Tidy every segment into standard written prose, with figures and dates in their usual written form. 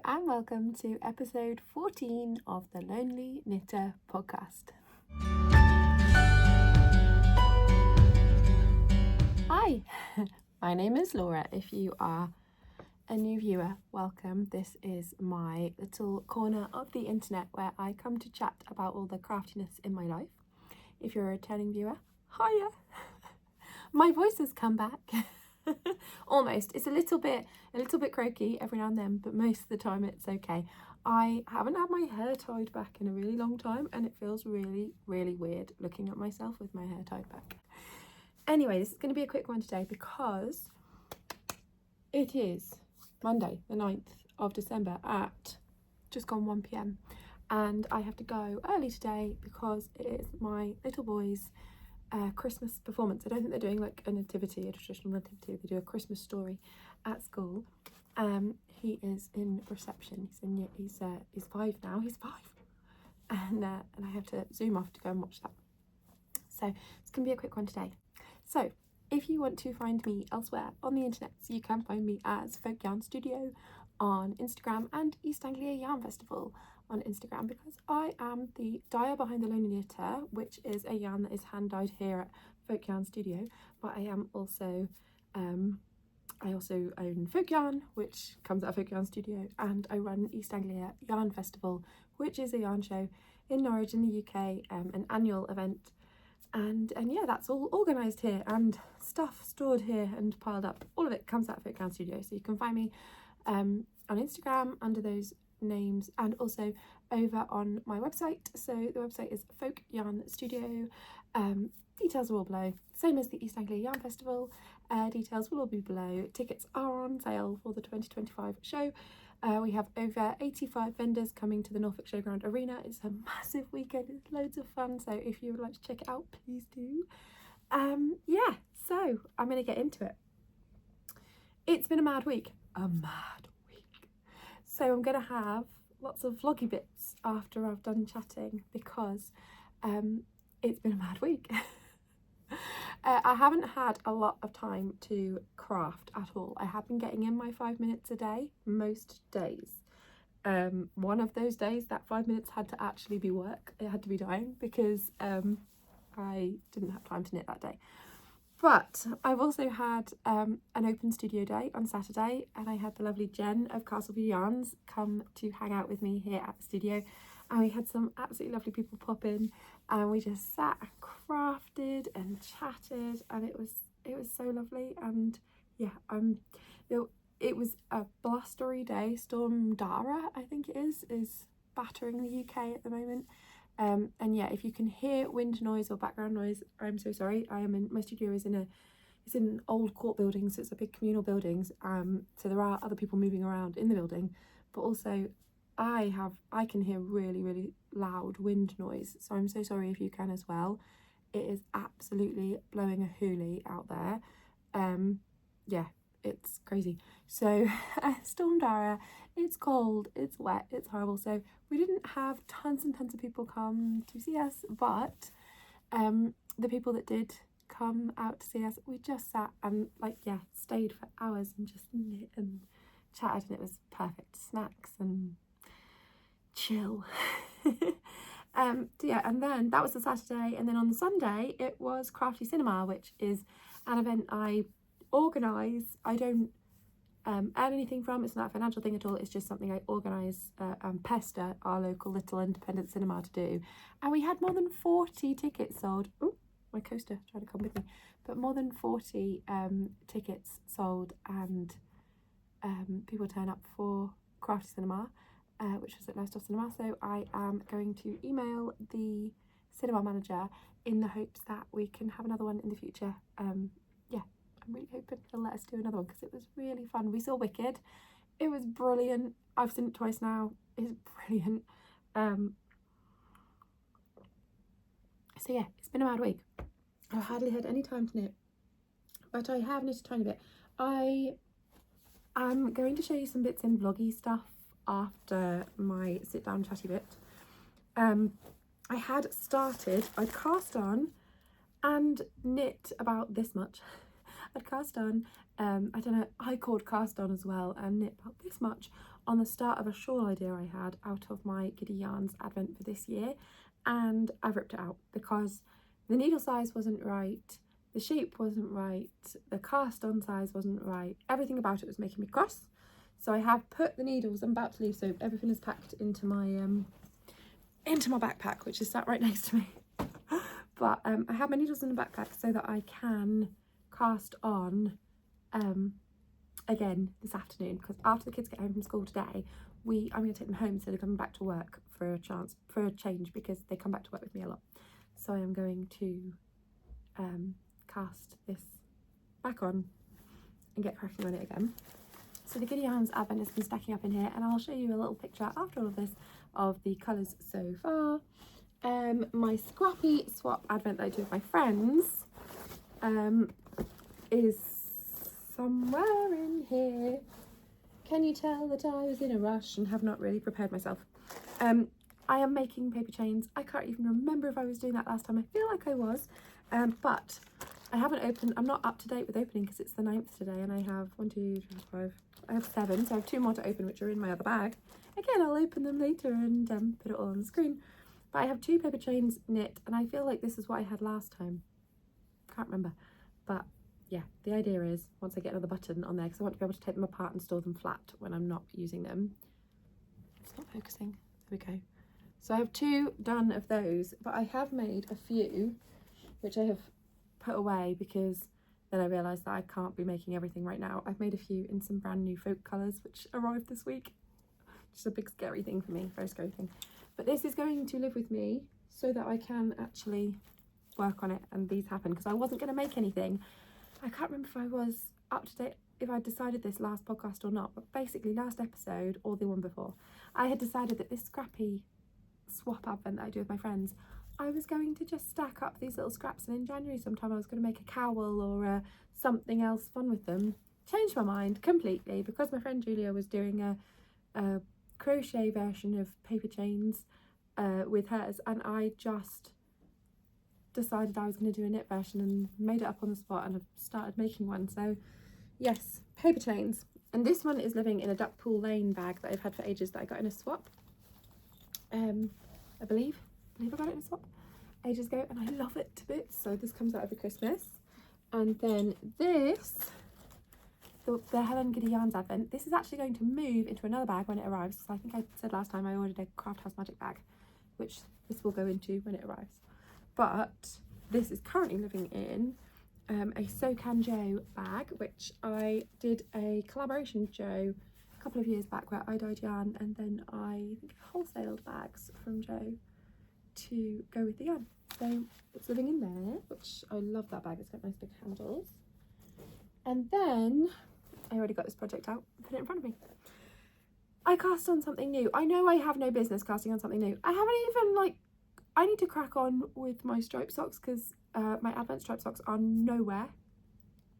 and welcome to episode 14 of the Lonely Knitter podcast. Hi, my name is Laura. If you are a new viewer, welcome. This is my little corner of the internet where I come to chat about all the craftiness in my life. If you're a returning viewer, hiya. My voice has come back. Almost. It's a little bit croaky every now and then, but most of the time it's okay. I haven't had my hair tied back in a really long time, and it feels really weird looking at myself with my hair tied back. Anyway, this is going to be a quick one today because it is Monday the 9th of December at just gone 1 p.m. and I have to go early today because it is my little boy's Christmas performance. I don't think they're doing like a traditional nativity. They do a Christmas story at school. He is in reception. He's 5 now. He's 5, and I have to zoom off to go and watch that. So it's gonna be a quick one today. So if you want to find me elsewhere on the internet, you can find me as Folk Yarn Studio on Instagram and East Anglia Yarn Festival on Instagram, because I am the dyer behind the Lonely Knitter, which is a yarn that is hand dyed here at Folk Yarn Studio. But I am also I also own Folk Yarn, which comes out of Folk Yarn Studio, and I run East Anglia Yarn Festival, which is a yarn show in Norwich in the UK, an annual event. And yeah, that's all organised here and stuff stored here and piled up. All of it comes out of Folk Yarn Studio, so you can find me on Instagram under those names and also over on my website. So the website is Folk Yarn Studio. Details are all below, same as the East Anglia Yarn Festival. Details will all be below. Tickets are on sale for the 2025 show. We have over 85 vendors coming to the Norfolk Showground Arena. It's a massive weekend, it's loads of fun, so if you would like to check it out, please do. Yeah, so I'm going to get into it. It's been a mad week. So I'm going to have lots of vloggy bits after I've done chatting because it's been a mad week. I haven't had a lot of time to craft at all. I have been getting in my 5 minutes a day most days. One of those days that 5 minutes had to actually be work. It had to be dyeing because I didn't have time to knit that day. But I've also had an open studio day on Saturday, and I had the lovely Jen of Castleview Yarns come to hang out with me here at the studio, and we had some absolutely lovely people pop in, and we just sat and crafted and chatted, and it was so lovely. And yeah, it was a blustery day. Storm Dara, I think it is battering the UK at the moment. And yeah, if you can hear wind noise or background noise, I'm so sorry. My studio is it's in old court buildings, so it's a big communal buildings. So there are other people moving around in the building, but also I can hear really loud wind noise. So I'm so sorry if you can as well. It is absolutely blowing a hoolie out there. Yeah, it's crazy. So Storm Dara, it's cold, it's wet, it's horrible. So we didn't have tons and tons of people come to see us, but the people that did come out to see us, we just sat and stayed for hours and just knit and chatted, and it was perfect. Snacks and chill. So yeah, and then that was the Saturday, and then on the Sunday it was Crafty Cinema, which is an event I organise. I don't earn anything from. It's not a financial thing at all. It's just something I organise and pester our local little independent cinema to do. And we had more than 40 tickets sold. Oh, my coaster trying to come with me. But more than 40 tickets sold, and people turn up for Crafty Cinema, which was at Lowestoft Cinema. So I am going to email the cinema manager in the hopes that we can have another one in the future. Yeah, I'm really hoping he'll let us do another one because it was really fun. We saw Wicked. It was brilliant. I've seen it twice now. It's brilliant. So yeah, it's been a mad week. I've hardly had any time to knit, but I have knit a tiny bit. I am going to show you some bits in vloggy stuff after my sit down chatty bit. I had started, I'd cast on and knit about this much. I'd cast on, I don't know, I called cast on as well, and knit about this much on the start of a shawl idea I had out of my Giddy Yarns advent for this year, and I've ripped it out because the needle size wasn't right, the shape wasn't right, the cast on size wasn't right, everything about it was making me cross. So I have put the needles, I'm about to leave, so everything is packed into my backpack, which is sat right next to me. But I have my needles in the backpack so that I can cast on again this afternoon, because after the kids get home from school today, I'm going to take them home instead of coming back to work for a change, because they come back to work with me a lot. So I am going to cast this back on and get cracking on it again. So the Giddy Yarns advent has been stacking up in here, and I'll show you a little picture after all of this of the colours so far. My scrappy swap advent that I do with my friends is somewhere in here. Can you tell that I was in a rush and have not really prepared myself? I am making paper chains. I can't even remember if I was doing that last time. I feel like I was, but I haven't opened. I'm not up to date with opening because it's the 9th today, and I have 1, 2, 3, 4, 5. I have 7, so I have 2 more to open, which are in my other bag. Again, I'll open them later and put it all on the screen. But I have 2 paper chains knit, and I feel like this is what I had last time. Can't remember, but yeah, the idea is once I get another button on there, because I want to be able to take them apart and store them flat when I'm not using them. It's not focusing. There we go. So I have 2 done of those, but I have made a few which I have put away because then I realised that I can't be making everything right now. I've made a few in some brand new folk colours which arrived this week. Just a big scary thing for me, very scary thing. But this is going to live with me so that I can actually work on it and these happen, because I wasn't going to make anything. I can't remember if I was up to date, if I decided this last podcast or not, but basically last episode or the one before, I had decided that this scrappy swap advent that I do with my friends, I was going to just stack up these little scraps, and in January sometime I was going to make a cowl or something else fun with them. Changed my mind completely because my friend Julia was doing a crochet version of paper chains with hers, and I just decided I was going to do a knit version and made it up on the spot, and I've started making one. So yes, paper chains. And this one is living in a Duckpool Lane bag that I've had for ages, that I got in a swap. I believe I got it in a swap ages ago, and I love it to bits. So this comes out every Christmas. And then this, the Helen Giddy Yarns advent, this is actually going to move into another bag when it arrives. So I think I said last time I ordered a Craft House Magic bag, which this will go into when it arrives. But this is currently living in a So Can Jo bag, which I did a collaboration with Jo a couple of years back where I dyed yarn and then I think wholesaled bags from Jo to go with the yarn. So it's living in there, which I love that bag. It's got nice big handles. And then I already got this project out and put it in front of me. I cast on something new. I know I have no business casting on something new. I haven't even I need to crack on with my striped socks because my advent striped socks are nowhere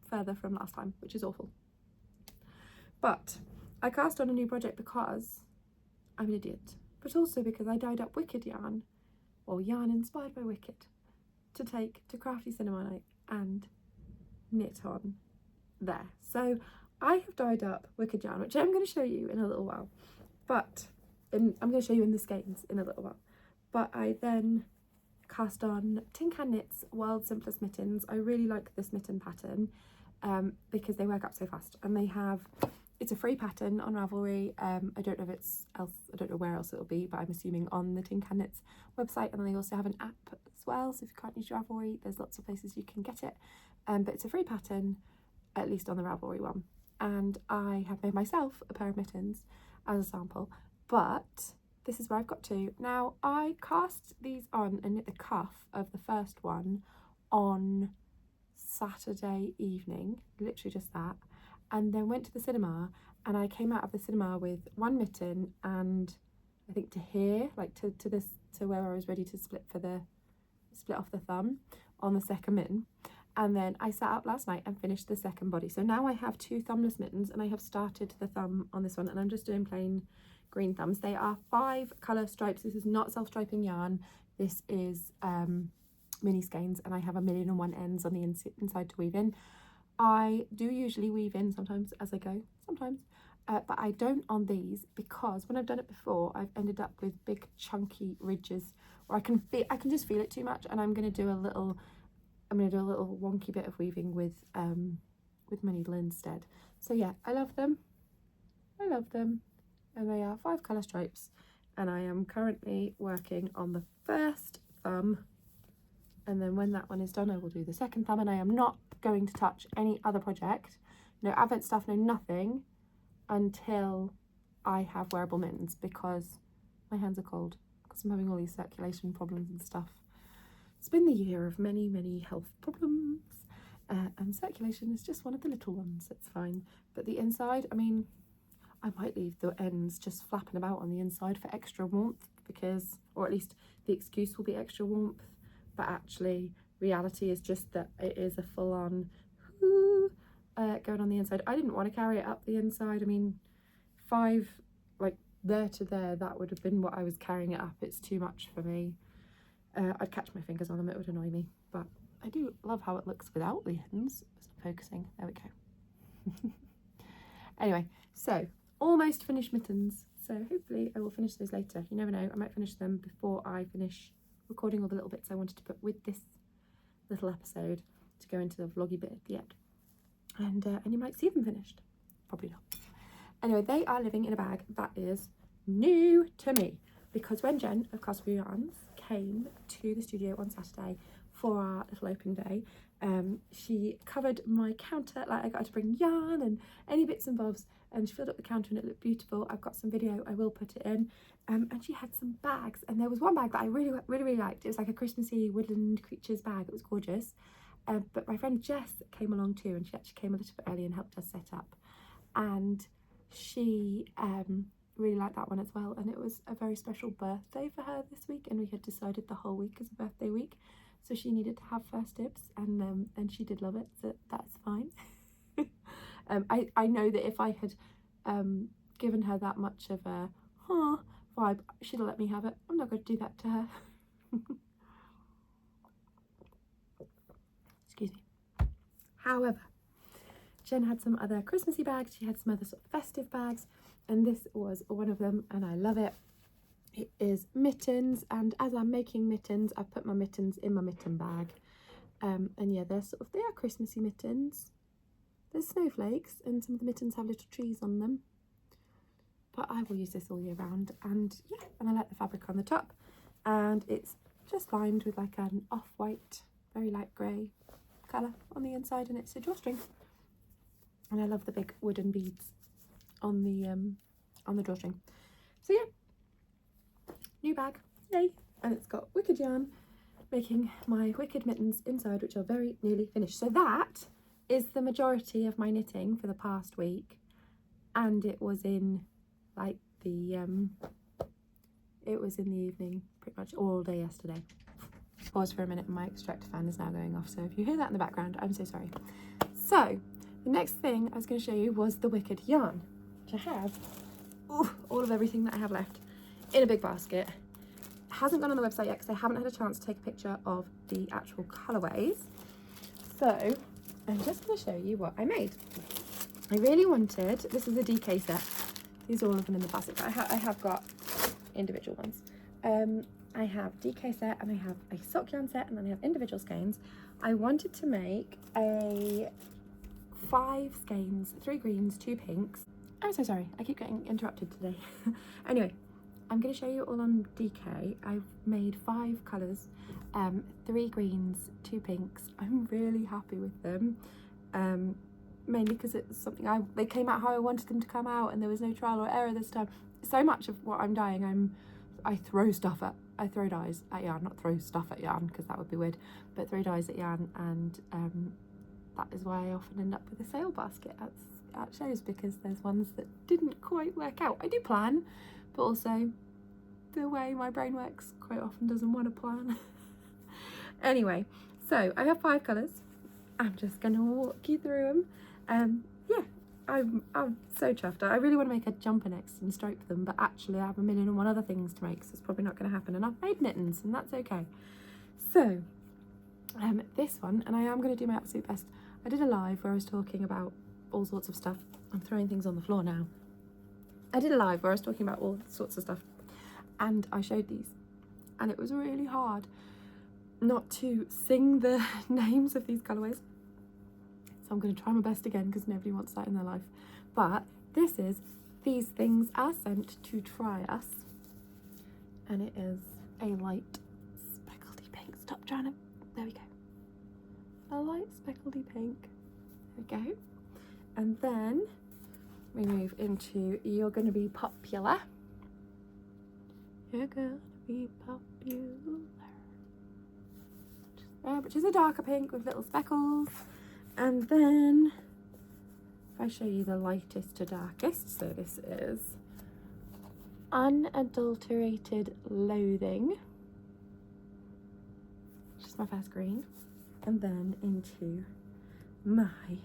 further from last time, which is awful. But I cast on a new project because I'm an idiot, but also because I dyed up Wicked yarn, or yarn inspired by Wicked, to take to Crafty Cinema Night and knit on there. So I have dyed up Wicked yarn, which I'm going to show you in a little while, but I'm going to show you in the skeins in a little while. But I then cast on Tin Can Knits World's Simplest Mittens. I really like this mitten pattern because they work up so fast, and it's a free pattern on Ravelry. I don't know if I don't know where else it'll be, but I'm assuming on the Tin Can Knits website. And then they also have an app as well, so if you can't use Ravelry, there's lots of places you can get it. But it's a free pattern, at least on the Ravelry one. And I have made myself a pair of mittens as a sample, but this is where I've got to. Now, I cast these on and knit the cuff of the first one on Saturday evening, literally just that, and then went to the cinema, and I came out of the cinema with one mitten and I think to here, like to where I was ready to split off the thumb on the second mitten. And then I sat up last night and finished the second body. So now I have 2 thumbless mittens, and I have started the thumb on this one, and I'm just doing plain green thumbs. They are 5 colour stripes. This is not self-striping yarn. This is mini skeins, and I have 1,000,001 ends on the inside to weave in. I do usually weave in sometimes as I go, sometimes, but I don't on these, because when I've done it before, I've ended up with big chunky ridges, or I can just feel it too much, and I'm going to do a little wonky bit of weaving with my needle instead. So yeah, I love them, and they are 5 colour stripes, and I am currently working on the first thumb, and then when that one is done I will do the second thumb, and I am not going to touch any other project, no advent stuff, no nothing, until I have wearable mittens, because my hands are cold, because I'm having all these circulation problems and stuff. It's been the year of many health problems, and circulation is just one of the little ones. It's fine, but the inside, I mean, I might leave the ends just flapping about on the inside for extra warmth, because, or at least the excuse will be extra warmth, but actually reality is just that it is a full-on going on the inside. I didn't want to carry it up the inside. I mean, 5 like there to there, that would have been what I was carrying it up. It's too much for me. I'd catch my fingers on them, it would annoy me, but I do love how it looks without the ends. It's not focusing. There we go. Anyway, so almost finished mittens, so hopefully I will finish those later. You never know, I might finish them before I finish recording all the little bits I wanted to put with this little episode to go into the vloggy bit at the end, and you might see them finished, probably not. Anyway, they are living in a bag that is new to me, because when Jen of Cosby Yarns came to the studio on Saturday for our little opening day, she covered my counter, like I got to bring yarn and any bits and bobs, and she filled up the counter and it looked beautiful. I've got some video, I will put it in, and she had some bags, and there was one bag that I really liked. It was like a Christmassy woodland creatures bag. It was gorgeous, but my friend Jess came along too, and she actually came a little bit early and helped us set up, and she really liked that one as well, and it was a very special birthday for her this week, and we had decided the whole week is a birthday week, so she needed to have first dibs, and she did love it, so that's fine. I know that if I had given her that much of a vibe, she'd have let me have it. I'm not going to do that to her. Excuse me. However, Jen had some other Christmassy bags, she had some other sort of festive bags, and this was one of them, and I love it. It is mittens, and as I'm making mittens, I've put my mittens in my mitten bag. And yeah, they are Christmassy mittens. There's snowflakes, and some of the mittens have little trees on them. But I will use this all year round, and yeah, and I like the fabric on the top, and it's just lined with like an off-white, very light grey colour on the inside, and it's a drawstring. And I love the big wooden beads on the drawstring. So yeah, new bag, yay! And it's got wicked yarn, making my wicked mittens inside, which are very nearly finished. So that is the majority of my knitting for the past week, and it was in like the it was in the evening pretty much all day yesterday. Pause for a minute, and my extractor fan is now going off, so if you hear that in the background, I'm so sorry. So the next thing I was going to show you was the wicked yarn, which I have all of everything that I have left in a big basket. It hasn't gone on the website yet because I haven't had a chance to take a picture of the actual colourways, so I'm just going to show you what I made. I really wanted, this is a DK set, these are all of them in the basket, but I have got individual ones. I have DK set, and I have a sock yarn set, and then I have individual skeins. I wanted to make a 5 skeins, 3 greens, 2 pinks. I'm so sorry, I keep getting interrupted today. Anyway, I'm going to show you all on DK. I've made 5 colours, 3 greens, 2 pinks. I'm really happy with them, mainly because it's something they came out how I wanted them to come out, and there was no trial or error this time. So much of what I'm dyeing, I throw dyes at yarn, not throw stuff at yarn because that would be weird, but throw dyes at yarn, and that is why I often end up with a sale basket at shows, because there's ones that didn't quite work out. I do plan, but also the way my brain works quite often doesn't want to plan. Anyway, so I have 5 colours. I'm just going to walk you through them. Yeah, I'm so chuffed. I really want to make a jumper next and stripe them, but actually I have 1,000,001 other things to make, so it's probably not going to happen, and I've made mittens, and that's okay. So this one, and I am going to do my absolute best. I did a live where I was talking about all sorts of stuff. I'm throwing things on the floor now. I did a live where I was talking about all sorts of stuff, and I showed these, and it was really hard not to sing the names of these colourways. So I'm going to try my best again because nobody wants that in their life. But this is These Things Are Sent to Try Us, and it is a light speckledy pink. Stop trying to, there we go. A light speckledy pink. There we go. And then we move into You're Gonna Be Popular. You're gonna be popular. Which is a darker pink with little speckles. And then if I show you the lightest to darkest, so this is Unadulterated Loathing, which is my first green, and then into my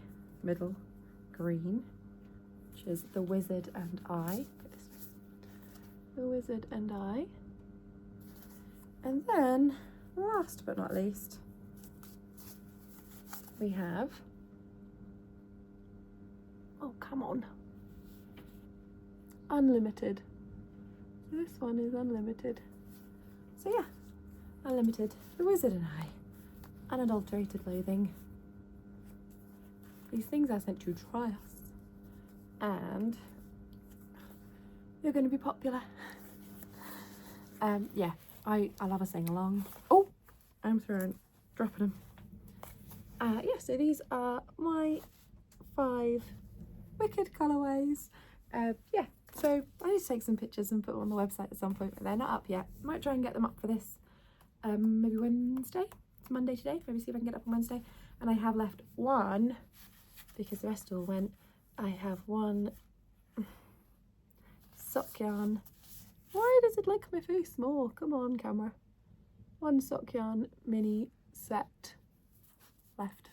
middle green, which is The Wizard and I. The Wizard and I. And then, last but not least, we have, oh come on, Unlimited. So this one is Unlimited. So yeah, Unlimited, The Wizard and I, Unadulterated Loathing. These Things Are Sent to Try Us, and You're Gonna Be Popular. Yeah, I love a sing along. Oh, I'm dropping them. Yeah, so these are my 5 wicked colourways. Yeah, so I need to take some pictures and put them on the website at some point, but they're not up yet. Might try and get them up for this maybe Wednesday. It's Monday today. Maybe see if I can get up on Wednesday. And I have left one because the rest all went. I have one sock yarn. Why does it like my face more? Come on, camera. One sock yarn mini set left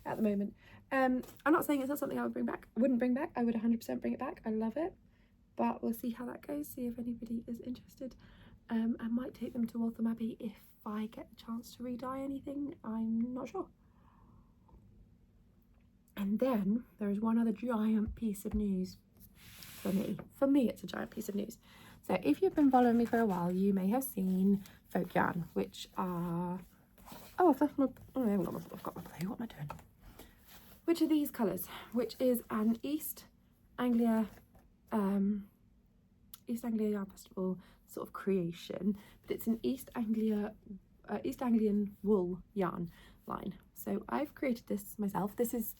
at the moment. I'm not saying it's not something I would bring back. I wouldn't bring back. I would 100% bring it back. I love it, but we'll see how that goes. See if anybody is interested. I might take them to Waltham Abbey if I get the chance to re-dye anything. I'm not sure. And then there is one other giant piece of news for me. For me, it's a giant piece of news. So if you've been following me for a while, you may have seen folk yarn, which are, oh, I've got my blue, what am I doing? Which are these colours, which is an East Anglia Yarn Festival sort of creation, but it's an East Anglian wool yarn line. So I've created this myself. This is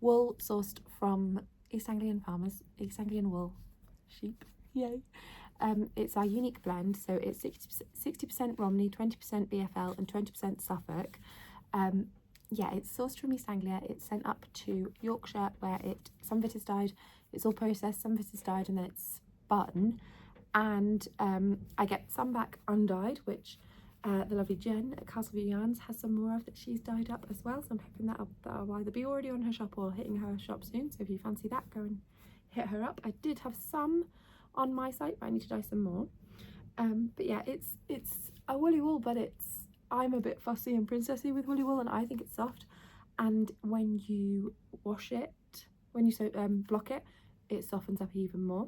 wool sourced from East Anglian farmers, East Anglian wool sheep, yay. It's our unique blend, so it's 60% Romney, 20% BFL and 20% Suffolk. Yeah, it's sourced from East Anglia. It's sent up to Yorkshire where some of it is dyed, it's all processed, some of it is dyed and then it's spun. And I get some back undyed, which the lovely Jen at Castleview Yarns has some more of that she's dyed up as well. So I'm hoping that'll either be already on her shop or hitting her shop soon. So if you fancy that, go and hit her up. I did have some on my site, but I need to dye some more. But yeah, it's a woolly wool, but I'm a bit fussy and princessy with woolly wool, and I think it's soft. And when you wash it, when you block it, it softens up even more.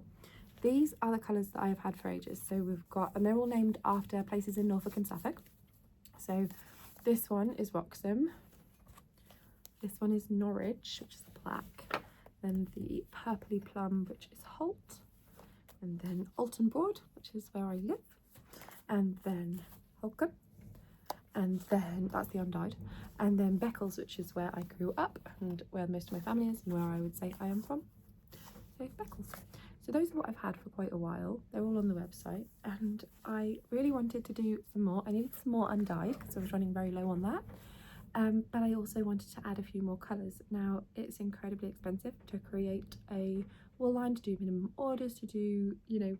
These are the colours that I have had for ages. So we've got, and they're all named after places in Norfolk and Suffolk. So this one is Wroxham. This one is Norwich, which is black. Then the purpley plum, which is Holt. And then Alton Broad, which is where I live. And then Holcombe. And then that's the undyed. And then Beccles, which is where I grew up and where most of my family is and where I would say I am from. So Beccles. So those are what I've had for quite a while. They're all on the website, and I really wanted to do some more. I needed some more undyed because I was running very low on that. But I also wanted to add a few more colours. Now, it's incredibly expensive to create a wool line, to do minimum orders, to do, you know,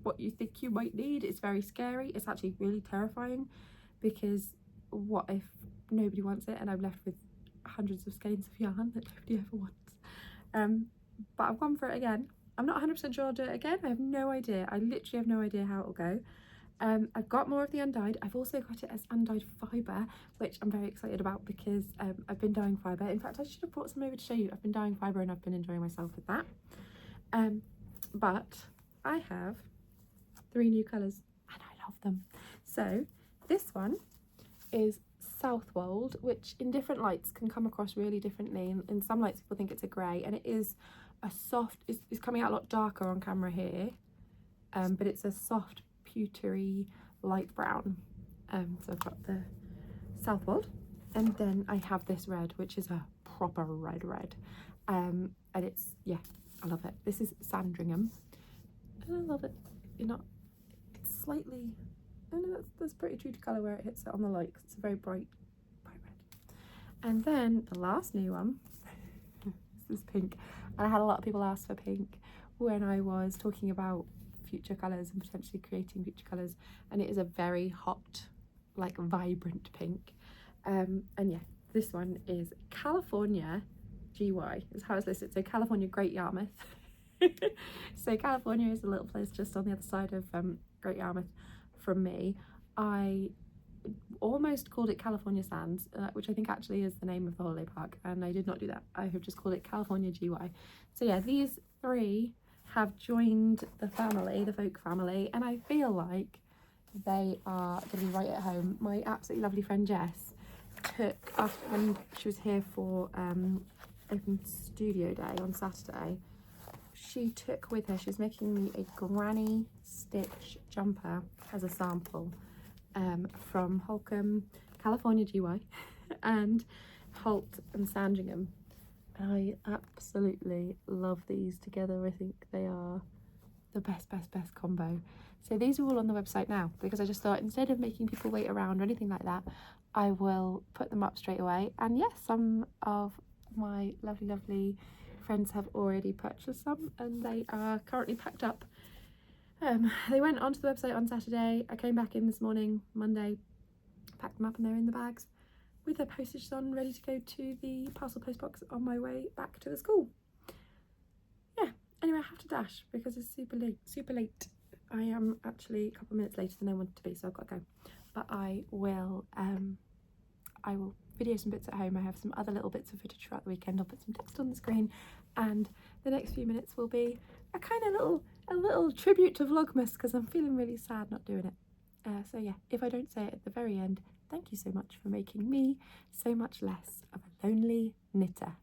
what you think you might need. It's very scary. It's actually really terrifying, because what if nobody wants it and I'm left with hundreds of skeins of yarn that nobody ever wants? But I've gone for it again. I'm not 100% sure I'll do it again. I have no idea. I literally have no idea how it'll go. I've got more of the undyed. I've also got it as undyed fibre, which I'm very excited about because I've been dyeing fibre. In fact, I should have brought some over to show you. I've been dyeing fibre and I've been enjoying myself with that. but I have 3 new colours and I love them. So this one is Southwold, which in different lights can come across really differently. In some lights people think it's a grey, and it is a soft, it's coming out a lot darker on camera here, but it's a soft pewtery light brown. So I've got the Southwold, and then I have this red, which is a proper red, and it's, yeah, I love it. This is Sandringham and I love it. It's slightly, I know that's pretty true to colour where it hits it on the light, 'cause it's a very bright red. And then the last new one is pink, and I had a lot of people ask for pink when I was talking about future colours and potentially creating future colours, and it is a very hot, like vibrant pink. And yeah, this one is California GY is how it's listed, so California Great Yarmouth. So California is a little place just on the other side of Great Yarmouth from me. I almost called it California Sands, which I think actually is the name of the holiday park, and I did not do that. I have just called it California GY. So yeah, these 3 have joined the family, the folk family, and I feel like they are going to be right at home. My absolutely lovely friend Jess took, after when she was here for open studio day on Saturday, she took with her, she was making me a granny stitch jumper as a sample from Holcomb, California GY and Holt and Sandringham. I absolutely love these together. I think they are the best combo. So these are all on the website now, because I just thought instead of making people wait around or anything like that, I will put them up straight away. And yes, some of my lovely friends have already purchased some, and they are currently packed up. They went onto the website on Saturday. I came back in this morning, Monday, packed them up, and they're in the bags with their postage on, ready to go to the parcel post box on my way back to the school. Yeah, anyway, I have to dash because it's super late. I am actually a couple of minutes later than I wanted to be, so I've got to go. But I will video some bits at home. I have some other little bits of footage throughout the weekend. I'll put some text on the screen, and the next few minutes will be a kind of little tribute to Vlogmas, because I'm feeling really sad not doing it. So yeah, if I don't say it at the very end, thank you so much for making me so much less of a lonely knitter.